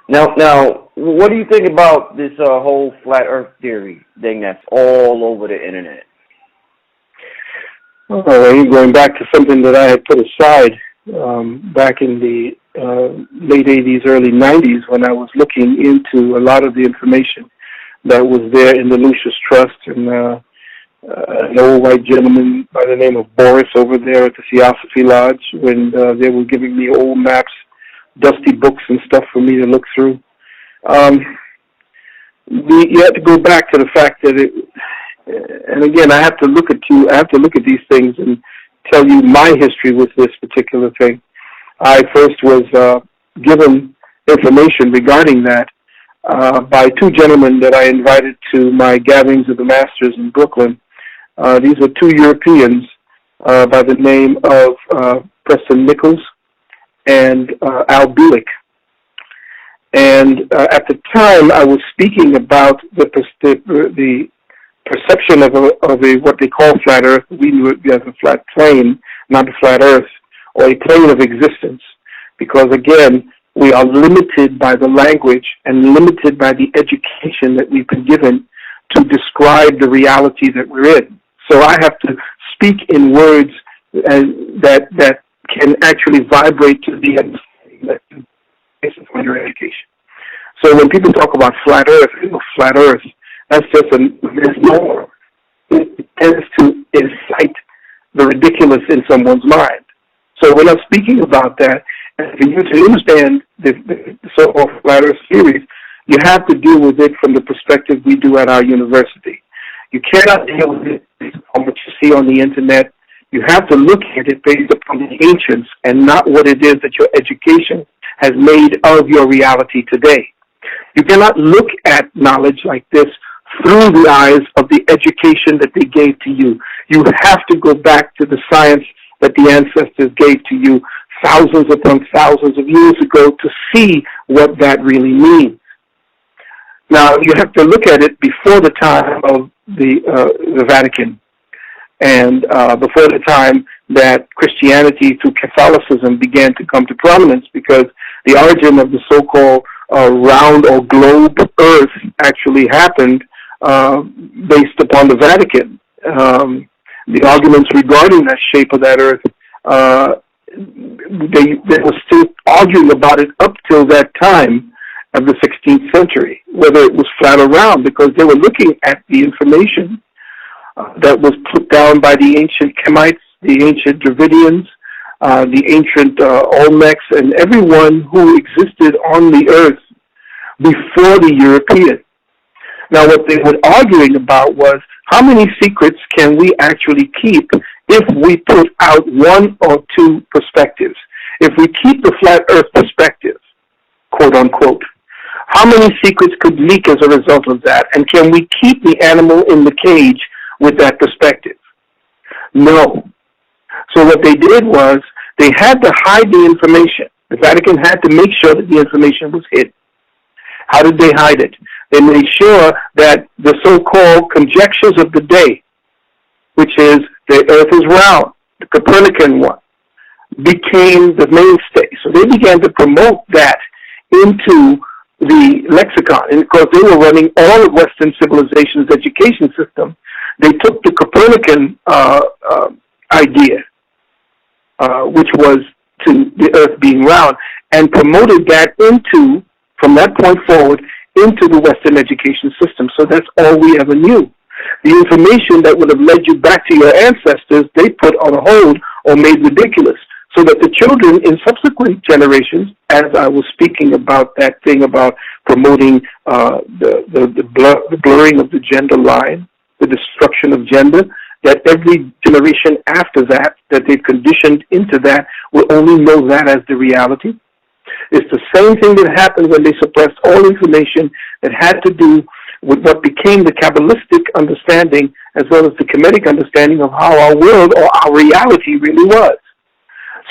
Now, what do you think about this whole flat Earth theory thing that's all over the internet? Well, you're going back to something that I had put aside back in the late 80s, early 90s, when I was looking into a lot of the information that was there in the Lucius Trust, and an old white gentleman by the name of Boris over there at the Theosophy Lodge, when they were giving me old maps, dusty books and stuff for me to look through. You have to go back to the fact that and again, I have to look at these things and tell you my history with this particular thing. I first was given information regarding that by two gentlemen that I invited to my gatherings of the Masters in Brooklyn. These were two Europeans by the name of Preston Nichols and Al Bielek. And at the time, I was speaking about the perception of a what they call flat Earth. We knew it as a flat plane, not a flat Earth, or a plane of existence. Because again, we are limited by the language and limited by the education that we've been given to describe the reality that we're in. So I have to speak in words that can actually vibrate to the understanding that basis for your education. So when people talk about flat Earth, that's just a misnomer. It tends to incite the ridiculous in someone's mind. So when I'm speaking about that, and for you to understand the so-called flat Earth theories, you have to deal with it from the perspective we do at our university. You cannot deal with it based on what you see on the internet. You have to look at it based upon the ancients and not what it is that your education has made of your reality today. You cannot look at knowledge like this through the eyes of the education that they gave to you. You have to go back to the science that the ancestors gave to you thousands upon thousands of years ago to see what that really means. Now, you have to look at it before the time of the Vatican and before the time that Christianity through Catholicism began to come to prominence, because the origin of the so-called round or globe Earth actually happened based upon the Vatican. The arguments regarding that shape of that Earth, they were still arguing about it up till that time of the 16th century, whether it was flat or round, because they were looking at the information that was put down by the ancient Kemites, the ancient Dravidians, the ancient Olmecs, and everyone who existed on the Earth before the European. Now, what they were arguing about was how many secrets can we actually keep if we put out one or two perspectives? If we keep the flat Earth perspective, quote unquote, how many secrets could leak as a result of that? And can we keep the animal in the cage with that perspective? No. So what they did was they had to hide the information. The Vatican had to make sure that the information was hidden. How did they hide it? They made sure that the so-called conjectures of the day, which is the Earth is round, the Copernican one, became the mainstay. So they began to promote that into the lexicon. And of course, they were running all of Western civilization's education system. They took the Copernican idea, which was to the Earth being round, and promoted that into, from that point forward, into the Western education system. So that's all we ever knew. The information that would have led you back to your ancestors, they put on hold or made ridiculous, so that the children in subsequent generations, as I was speaking about that thing about promoting the blurring of the gender line, the destruction of gender, that every generation after that, that they've conditioned into that, will only know that as the reality. It's the same thing that happened when they suppressed all information that had to do with what became the Kabbalistic understanding as well as the Kemetic understanding of how our world or our reality really was.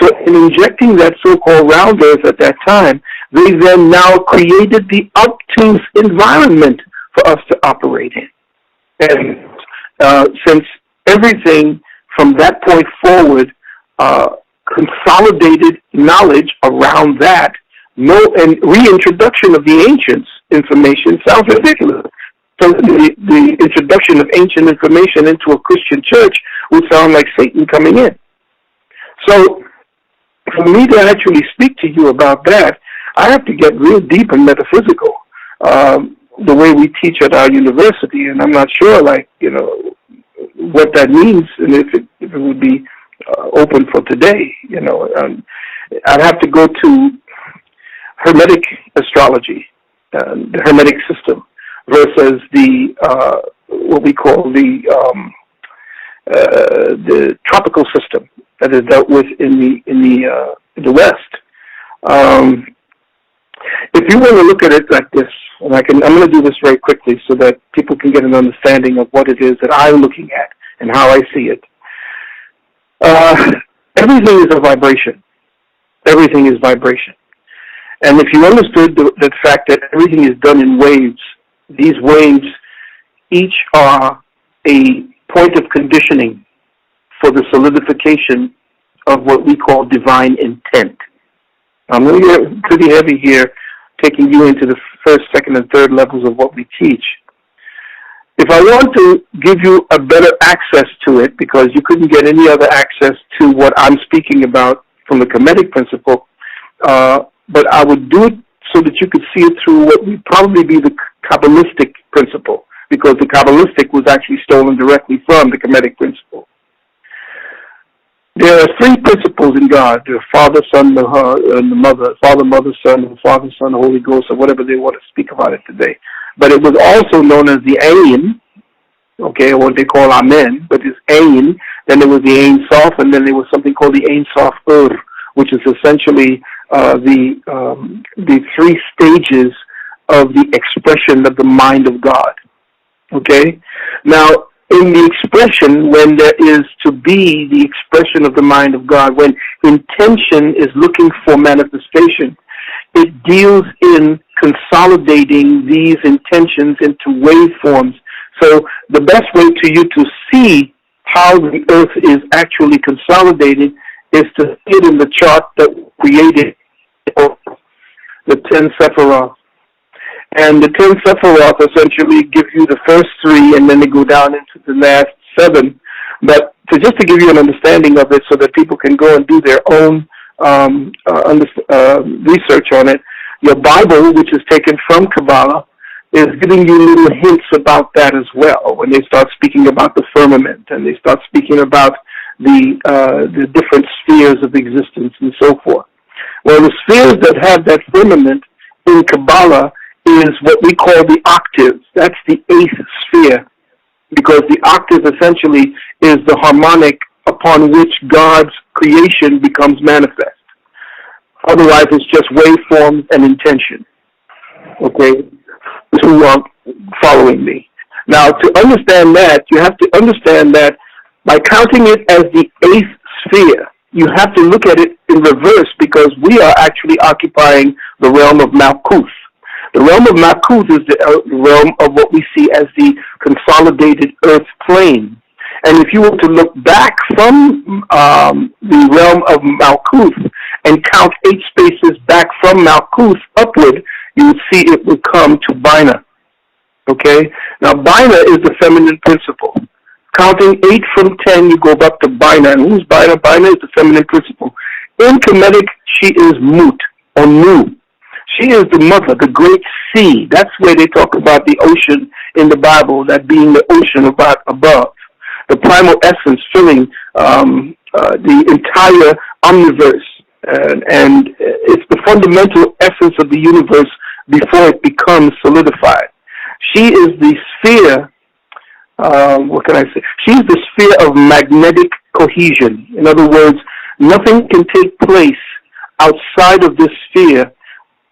So in injecting that so-called round Earth at that time, they then now created the obtuse environment for us to operate in. And since everything from that point forward consolidated knowledge around that and reintroduction of the ancients' information sounds ridiculous. So the introduction of ancient information into a Christian church would sound like Satan coming in. So for me to actually speak to you about that, I have to get real deep and metaphysical, the way we teach at our university, and I'm not sure, what that means, and if it would be open for today. I'd have to go to Hermetic astrology, the Hermetic system, versus the what we call the tropical system that is dealt with in the West. If you want to look at it like this, and I'm going to do this very quickly so that people can get an understanding of what it is that I'm looking at and how I see it. Everything is a vibration. Everything is vibration. And if you understood the fact that everything is done in waves, these waves each are a point of conditioning for the solidification of what we call divine intent. I'm going to get pretty heavy here, taking you into the first, second, and third levels of what we teach. If I want to give you a better access to it, because you couldn't get any other access to what I'm speaking about from the Kemetic principle, but I would do it so that you could see it through what would probably be the Kabbalistic principle, because the Kabbalistic was actually stolen directly from the Kemetic principle. There are three principles in God: the Father, Son, and the Mother, Father, Mother, Son, and Father, Son, Holy Ghost, or whatever they want to speak about it today. But it was also known as the Ayin, okay, or what they call Amen, but it's Ayin. Then there was the Ain Sof, and then there was something called the Ain Sof which is essentially the three stages of the expression of the mind of God. Okay? Now, in the expression, when there is to be the expression of the mind of God, when intention is looking for manifestation, it deals in consolidating these intentions into waveforms. So the best way to you to see how the earth is actually consolidated is to see it in the chart that created the 10 Sephiroth. And the 10 Sephiroth essentially give you the first three, and then they go down into the last 7. But just to give you an understanding of it so that people can go and do their own research on it, your Bible, which is taken from Kabbalah, is giving you little hints about that as well when they start speaking about the firmament and they start speaking about the different spheres of existence and so forth. Well, the spheres that have that firmament in Kabbalah is what we call the octaves. That's the 8th sphere, because the octave essentially is the harmonic upon which God's creation becomes manifest. Otherwise, it's just waveforms and intention. Okay? Who are following me. Now, to understand that, you have to understand that by counting it as the 8th sphere, you have to look at it in reverse, because we are actually occupying the realm of Malkuth. The realm of Malkuth is the realm of what we see as the consolidated earth plane. And if you were to look back from the realm of Malkuth and count 8 spaces back from Malkuth upward, you would see it would come to Bina. Okay? Now, Bina is the feminine principle. Counting 8 from 10, you go up to Bina. And who's Bina? Bina is the feminine principle. In Kemetic, she is Mut, or Nu. She is the mother, the great sea. That's where they talk about the ocean in the Bible, that being the ocean above. The primal essence filling the entire omniverse. And it's the fundamental essence of the universe before it becomes solidified. She is the sphere, what can I say? She's the sphere of magnetic cohesion. In other words, nothing can take place outside of this sphere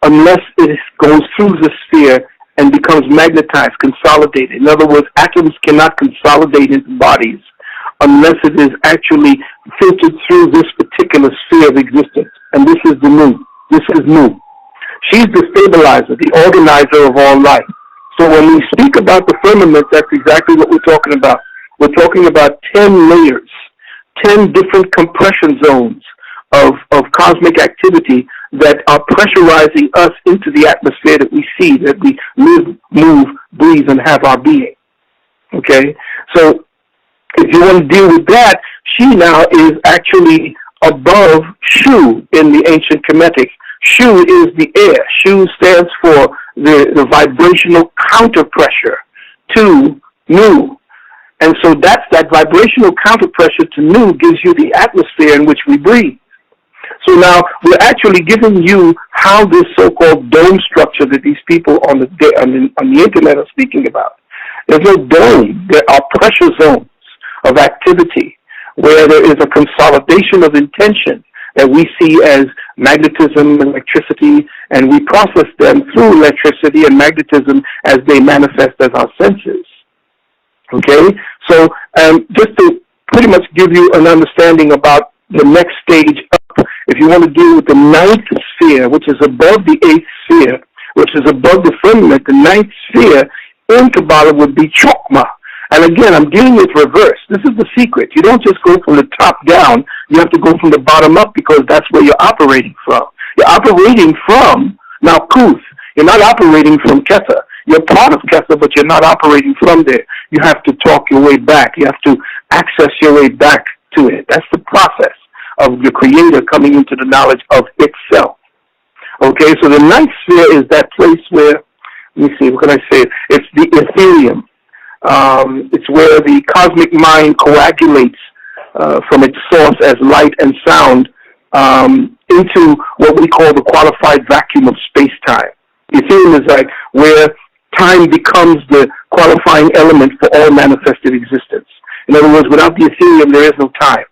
unless it goes through the sphere and becomes magnetized, consolidated. In other words, atoms cannot consolidate into bodies unless it is actually filtered through this particular sphere of existence. And this is the Nu. This is Nu. She's the stabilizer, the organizer of all life. So when we speak about the firmament, that's exactly what we're talking about. We're talking about 10 layers, 10 different compression zones of cosmic activity that are pressurizing us into the atmosphere that we see, that we live, move, breathe, and have our being. Okay? So if you want to deal with that, she now is actually above Shu in the ancient Kemetic. Shu is the air. Shu stands for the vibrational counter pressure to Nu. And so that vibrational counter pressure to Nu gives you the atmosphere in which we breathe. So now we're actually giving you how this so-called dome structure that these people on the internet are speaking about. There's no dome. There are pressure zones of activity where there is a consolidation of intention that we see as magnetism and electricity, and we process them through electricity and magnetism as they manifest as our senses. Okay? So just to pretty much give you an understanding about the next stage up, if you want to deal with the ninth sphere, which is above the eighth sphere, which is above the firmament, the ninth sphere in Kabbalah would be Chokmah. And again, I'm dealing with reverse. This is the secret. You don't just go from the top down. You have to go from the bottom up because that's where you're operating from. You're operating from Malkuth. You're not operating from Ketha. You're part of Ketha, but you're not operating from there. You have to talk your way back. You have to access your way back to it. That's the process of the Creator coming into the knowledge of itself. Okay, so the ninth sphere is that place where, let me see, what can I say? It's the Ethereum. It's where the cosmic mind coagulates from its source as light and sound into what we call the qualified vacuum of space-time. Ethereum is like where time becomes the qualifying element for all manifested existence. In other words, without the Ethereum, there is no time.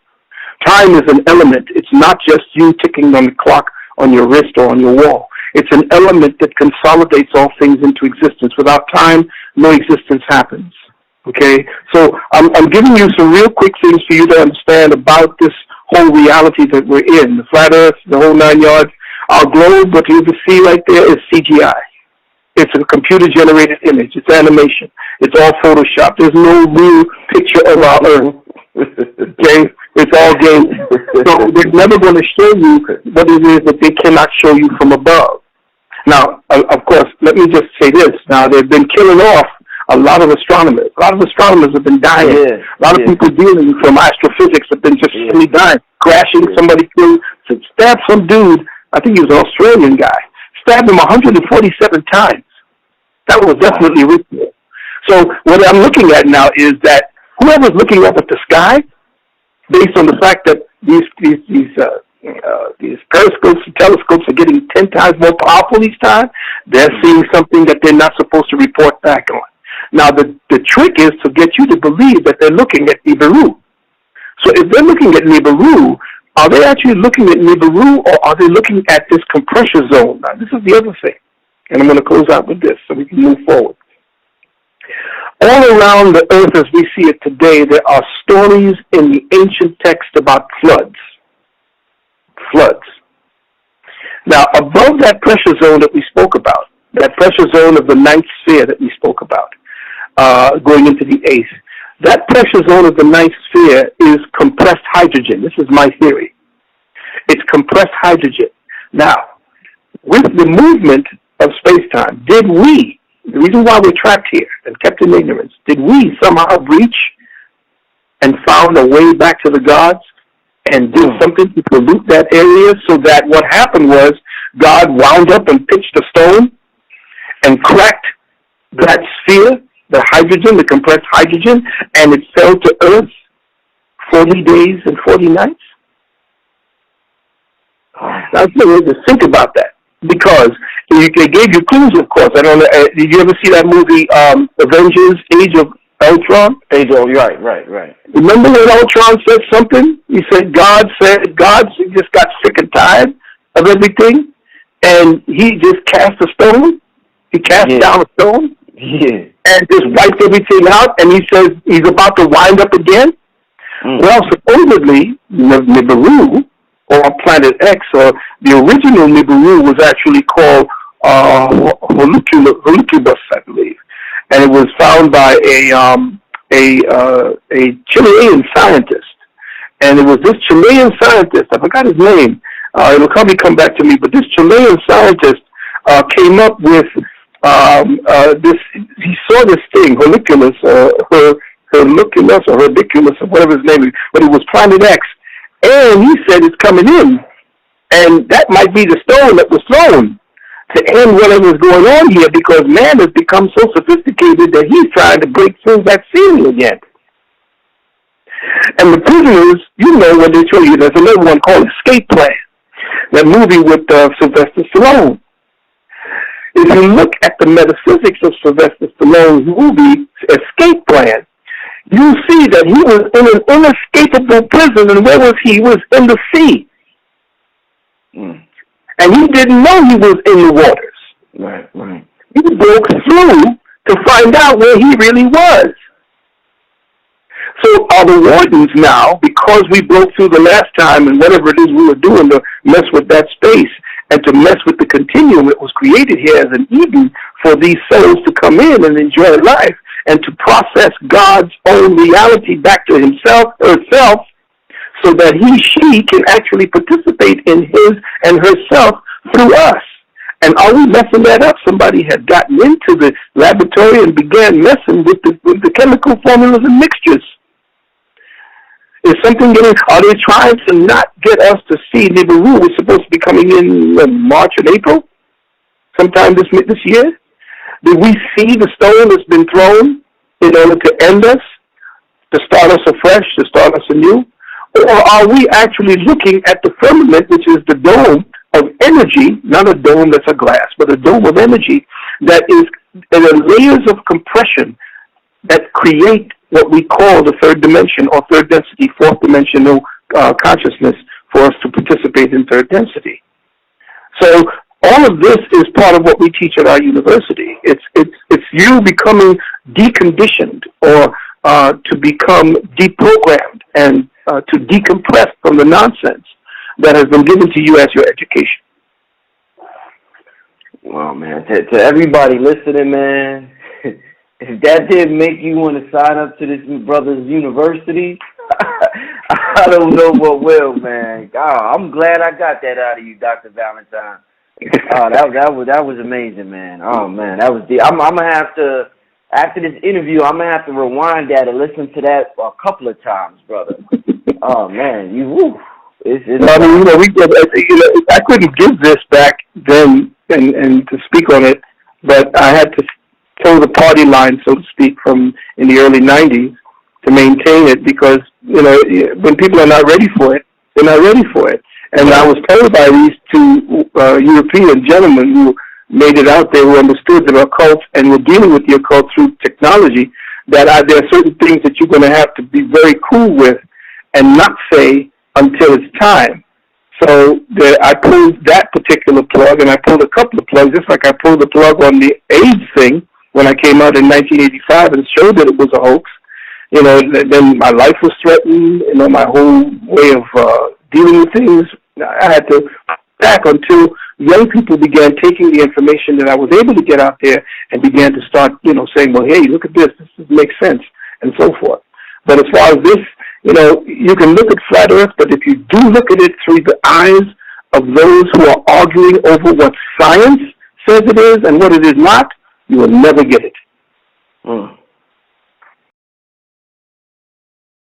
Time is an element. It's not just you ticking on the clock on your wrist or on your wall. It's an element that consolidates all things into existence. Without time, no existence happens. Okay? So I'm giving you some real quick things for you to understand about this whole reality that we're in. The flat earth, the whole 9 yards. Our globe, what you see right there is CGI. It's a computer-generated image. It's animation. It's all Photoshop. There's no real picture of our earth. Okay? It's all game. So they're never going to show you what it is that they cannot show you from above. Now, of course, let me just say this. Now, they've been killing off a lot of astronomers. A lot of astronomers have been dying. Yeah, a lot of people dealing from astrophysics have been just really dying. Crashing, somebody killed, stabbed some dude, I think he was an Australian guy, stabbed him 147 times. That was definitely ritual. So what I'm looking at now is that whoever's looking up at the sky, based on the fact that these periscopes and telescopes are getting 10 times more powerful each time, they're seeing something that they're not supposed to report back on. Now, the trick is to get you to believe that they're looking at Nibiru. So if they're looking at Nibiru, are they actually looking at Nibiru, or are they looking at this compression zone? Now, this is the other thing. And I'm going to close out with this so we can move forward. All around the earth as we see it today, there are stories in the ancient text about floods. Floods. Now, above that pressure zone that we spoke about, that pressure zone of the ninth sphere that we spoke about, going into the eighth, that pressure zone of the ninth sphere is compressed hydrogen. This is my theory. It's compressed hydrogen. Now, with the movement of space-time, did we, the reason why we're trapped here and kept in ignorance, did we somehow breach and found a way back to the gods and did something to pollute that area so that what happened was God wound up and pitched a stone and cracked that sphere, the hydrogen, the compressed hydrogen, and it fell to earth 40 days and 40 nights? Now, just think about that. Because they gave you clues, of course. I don't know. Did you ever see that movie, Avengers: Age of Ultron? Right. Remember when Ultron said something? He said God just got sick and tired of everything, and he just cast a stone. He cast down a stone, and just wiped everything out. And he says he's about to wind up again. Well, supposedly Nibiru, or Planet X, or the original Nibiru was actually called Holukubus, I believe, and it was found by a Chilean scientist, and it was this Chilean scientist, I forgot his name, it'll probably come back to me, but this Chilean scientist came up with this. He saw this thing, Herliculus, Herliculus or Herbiculus, or whatever his name is, but it was Planet X, and he said it's coming in, and that might be the stone that was thrown to end whatever is going on here, because man has become so sophisticated that he's trying to break through that ceiling again. And the prisoners, you know, when they show you, there's another one called Escape Plan, that movie with Sylvester Stallone. If you look at the metaphysics of Sylvester Stallone's movie, Escape Plan, you see that he was in an inescapable prison, and where was he? He was in the sea. And he didn't know he was in the waters. Right. He broke through to find out where he really was. So are the wardens now, because we broke through the last time and whatever it is we were doing to mess with that space and to mess with the continuum that was created here as an Eden for these souls to come in and enjoy life and to process God's own reality back to himself, herself, so that she can actually participate in his and herself through us. And are we messing that up? Somebody had gotten into the laboratory and began messing with the chemical formulas and mixtures. Is something getting, are they trying to not get us to see Nibiru? We're supposed to be coming in March and April, sometime this year. Did we see the stone that's been thrown in order to end us, to start us afresh, to start us anew? Or are we actually looking at the firmament, which is the dome of energy, not a dome that's a glass, but a dome of energy that is in layers of compression that create what we call the third dimension or third density, fourth dimensional consciousness for us to participate in third density. So all of this is part of what we teach at our university. It's you becoming deconditioned or to become deprogrammed and to decompress from the nonsense that has been given to you as your education. Wow, man. To everybody listening, man, if that didn't make you want to sign up to this brother's university, I don't know what will, man. God, I'm glad I got that out of you, Dr. Valentine. That was amazing, man. Oh, man, that was deep. I'm going to have to, after this interview, I'm going to have to rewind that and listen to that a couple of times, brother. Oh, man, I mean, I couldn't give this back then and to speak on it, but I had to toe the party line, so to speak, from in the early 90s to maintain it, because, when people are not ready for it, they're not ready for it. And I was told by these two European gentlemen who made it out there, who understood the occult and were dealing with the occult through technology, that there are certain things that you're going to have to be very cool with and not say until it's time. So I pulled that particular plug, and I pulled a couple of plugs, just like I pulled the plug on the AIDS thing when I came out in 1985 and showed that it was a hoax. Then my life was threatened, my whole way of dealing with things. I had to back until young people began taking the information that I was able to get out there and began to start, saying, well, hey, look at this makes sense, and so forth. But as far as this, you can look at flat Earth, but if you do look at it through the eyes of those who are arguing over what science says it is and what it is not, you will never get it.